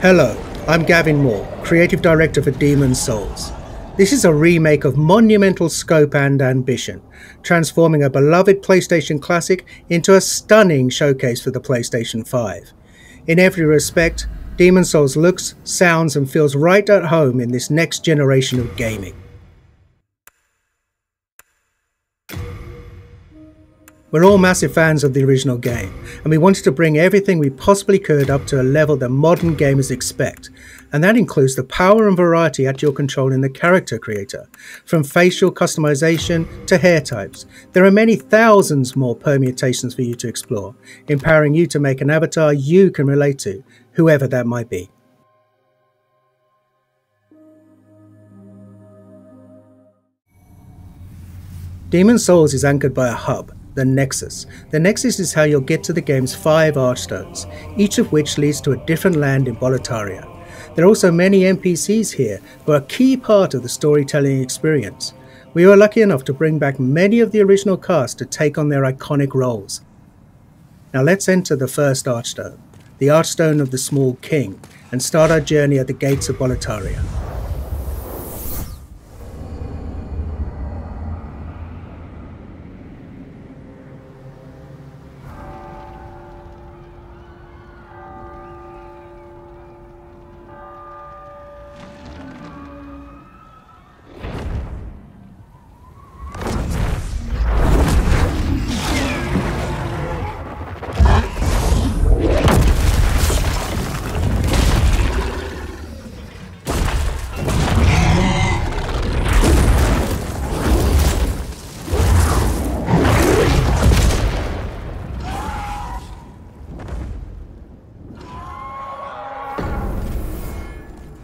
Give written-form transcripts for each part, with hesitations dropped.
Hello, I'm Gavin Moore, Creative Director for Demon's Souls. This is a remake of monumental scope and ambition, transforming a beloved PlayStation classic into a stunning showcase for the PlayStation 5. In every respect, Demon's Souls looks, sounds and feels right at home in this next generation of gaming. We're all massive fans of the original game, and we wanted to bring everything we possibly could up to a level that modern gamers expect, and that includes the power and variety at your control in the character creator, from facial customization to hair types. There are many thousands more permutations for you to explore, empowering you to make an avatar you can relate to, whoever that might be. Demon's Souls is anchored by a hub, the Nexus. The Nexus is how you'll get to the game's 5 Archstones, each of which leads to a different land in Boletaria. There are also many NPCs here who are a key part of the storytelling experience. We were lucky enough to bring back many of the original cast to take on their iconic roles. Now let's enter the first Archstone, the Archstone of the Small King, and start our journey at the gates of Boletaria.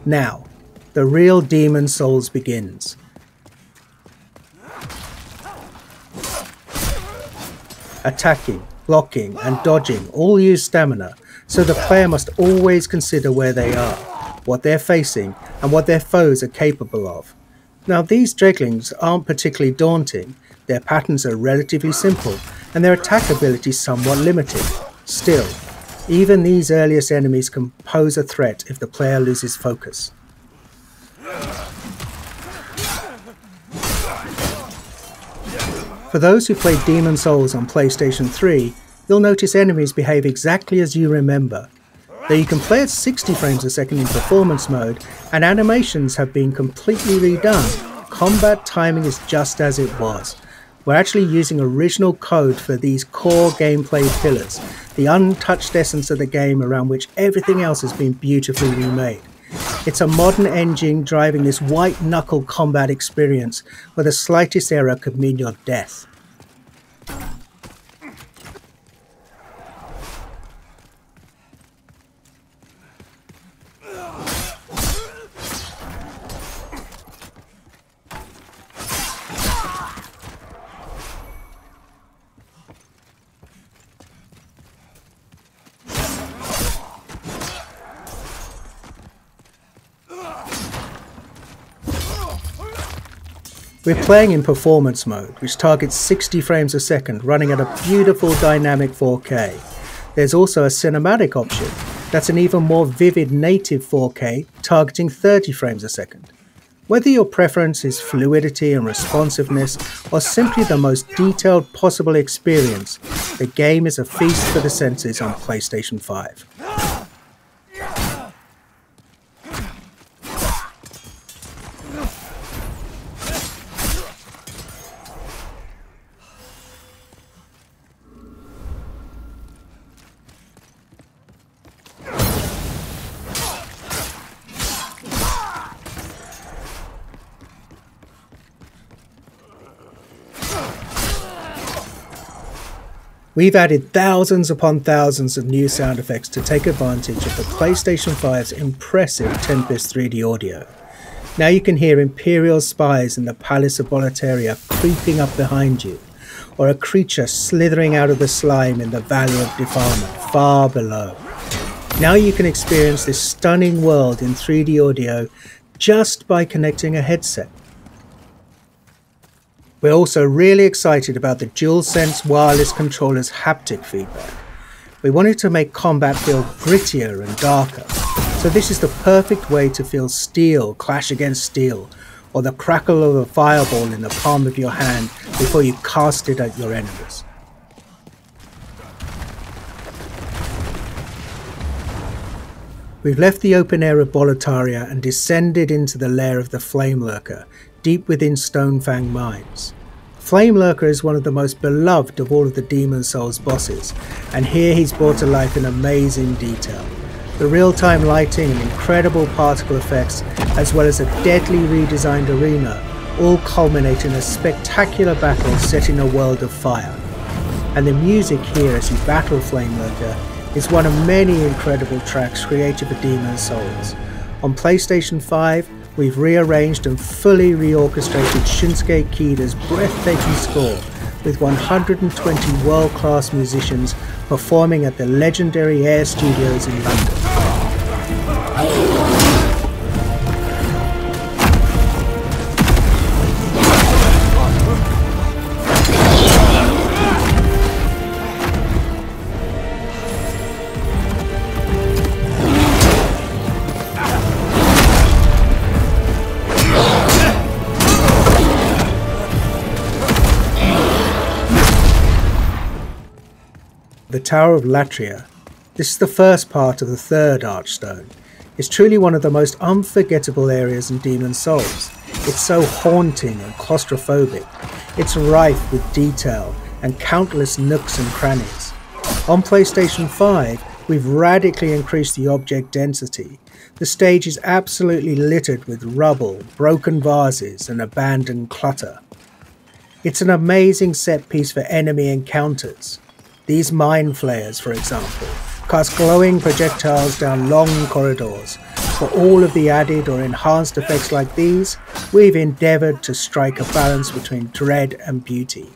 Now, the real Demon's Souls begins. Attacking, blocking and dodging all use stamina, so the player must always consider where they are, what they're facing and what their foes are capable of. Now these dreglings aren't particularly daunting, their patterns are relatively simple and their attack ability somewhat limited. Still, even these earliest enemies can pose a threat if the player loses focus. For those who played Demon's Souls on PlayStation 3, you'll notice enemies behave exactly as you remember. Though you can play at 60 frames a second in performance mode, and animations have been completely redone, combat timing is just as it was. We're actually using original code for these core gameplay pillars, the untouched essence of the game around which everything else has been beautifully remade. It's a modern engine driving this white-knuckle combat experience where the slightest error could mean your death. We're playing in performance mode, which targets 60 frames a second, running at a beautiful dynamic 4K. There's also a cinematic option, that's an even more vivid native 4K, targeting 30 frames a second. Whether your preference is fluidity and responsiveness, or simply the most detailed possible experience, the game is a feast for the senses on PlayStation 5. We've added thousands upon thousands of new sound effects to take advantage of the PlayStation 5's impressive Tempest 3D audio. Now you can hear Imperial spies in the Palace of Boletaria creeping up behind you, or a creature slithering out of the slime in the Valley of Defilement far below. Now you can experience this stunning world in 3D audio just by connecting a headset. We're also really excited about the DualSense wireless controller's haptic feedback. We wanted to make combat feel grittier and darker, So this is the perfect way to feel steel clash against steel, or the crackle of a fireball in the palm of your hand before you cast it at your enemies. We've left the open air of Boletaria and descended into the lair of the Flame Lurker, deep within Stonefang Mines. Flame Lurker is one of the most beloved of all of the Demon Souls bosses, and here he's brought to life in amazing detail. The real-time lighting and incredible particle effects, as well as a deadly redesigned arena, all culminate in a spectacular battle set in a world of fire. And the music here as you battle Flame Lurker is one of many incredible tracks created for Demon Souls. On PlayStation 5, we've rearranged and fully reorchestrated Shinsuke Kida's breathtaking score with 120 world-class musicians performing at the legendary Air Studios in London. The Tower of Latria. This is the first part of the third Archstone. It's truly one of the most unforgettable areas in Demon Souls. It's so haunting and claustrophobic. It's rife with detail and countless nooks and crannies. On PlayStation 5, we've radically increased the object density. The stage is absolutely littered with rubble, broken vases and abandoned clutter. It's an amazing set piece for enemy encounters. These mind flayers, for example, cast glowing projectiles down long corridors. For all of the added or enhanced effects like these, we've endeavoured to strike a balance between dread and beauty,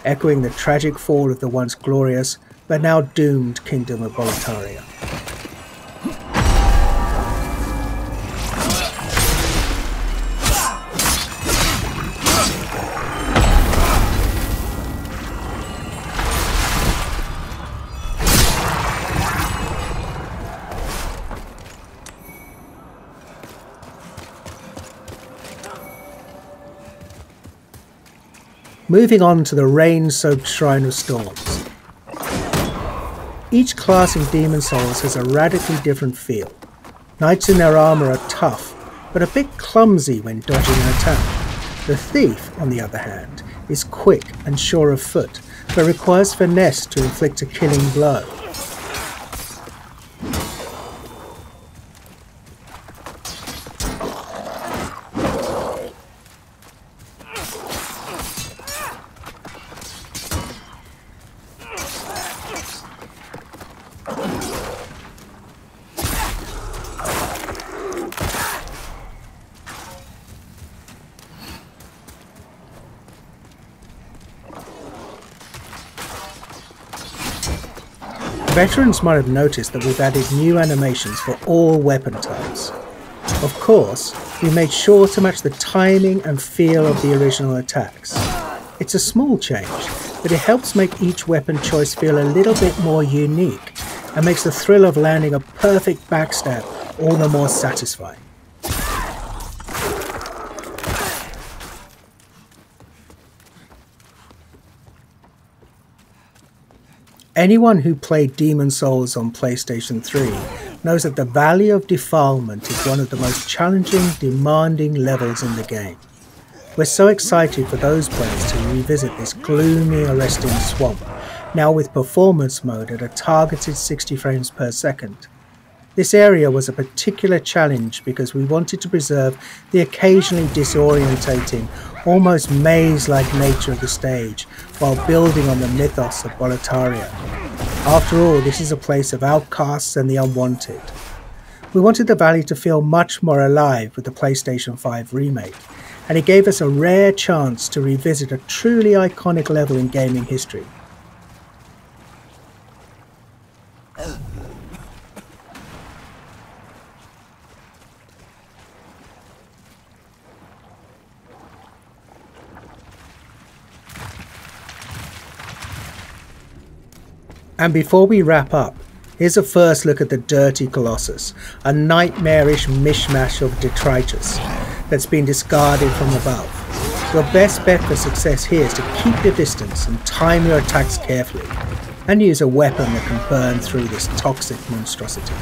echoing the tragic fall of the once glorious but now doomed Kingdom of Boletaria. Moving on to the rain-soaked Shrine of Storms. Each class in Demon Souls has a radically different feel. Knights in their armour are tough, but a bit clumsy when dodging an attack. The Thief, on the other hand, is quick and sure of foot, but requires finesse to inflict a killing blow. Veterans might have noticed that we've added new animations for all weapon types. Of course, we made sure to match the timing and feel of the original attacks. It's a small change, but it helps make each weapon choice feel a little bit more unique and makes the thrill of landing a perfect backstab all the more satisfying. Anyone who played Demon Souls on PlayStation 3 knows that the Valley of Defilement is one of the most challenging, demanding levels in the game. We're so excited for those players to revisit this gloomy, arresting swamp, now with performance mode at a targeted 60 frames per second. This area was a particular challenge because we wanted to preserve the occasionally disorientating, almost maze-like nature of the stage while building on the mythos of Boletaria. After all, this is a place of outcasts and the unwanted. We wanted the valley to feel much more alive with the PlayStation 5 remake, and it gave us a rare chance to revisit a truly iconic level in gaming history. And before we wrap up, Here's a first look at the dirty Colossus, a nightmarish mishmash of detritus that's been discarded from above. Your best bet for success here is to keep your distance and time your attacks carefully, and use a weapon that can burn through this toxic monstrosity.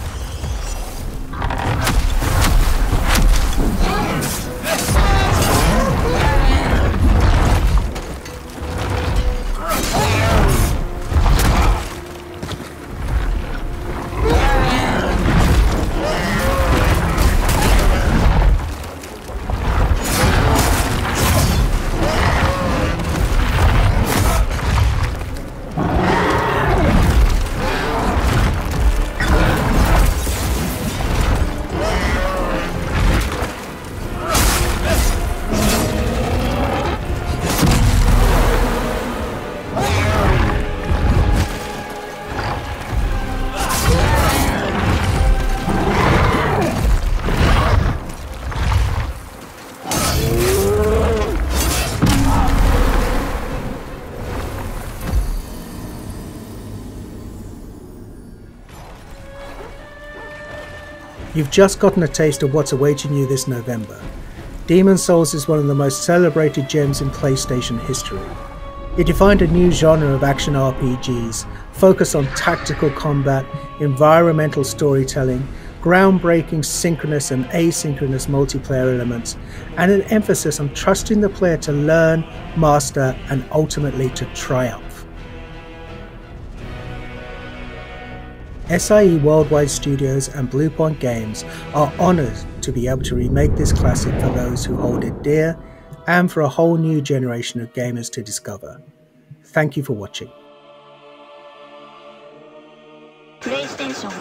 You've just gotten a taste of what's awaiting you this November. Demon's Souls is one of the most celebrated gems in PlayStation history. It defined a new genre of action RPGs, focused on tactical combat, environmental storytelling, groundbreaking synchronous and asynchronous multiplayer elements, and an emphasis on trusting the player to learn, master, and ultimately to triumph. SIE Worldwide Studios and Bluepoint Games are honoured to be able to remake this classic for those who hold it dear, and for a whole new generation of gamers to discover. Thank you for watching. PlayStation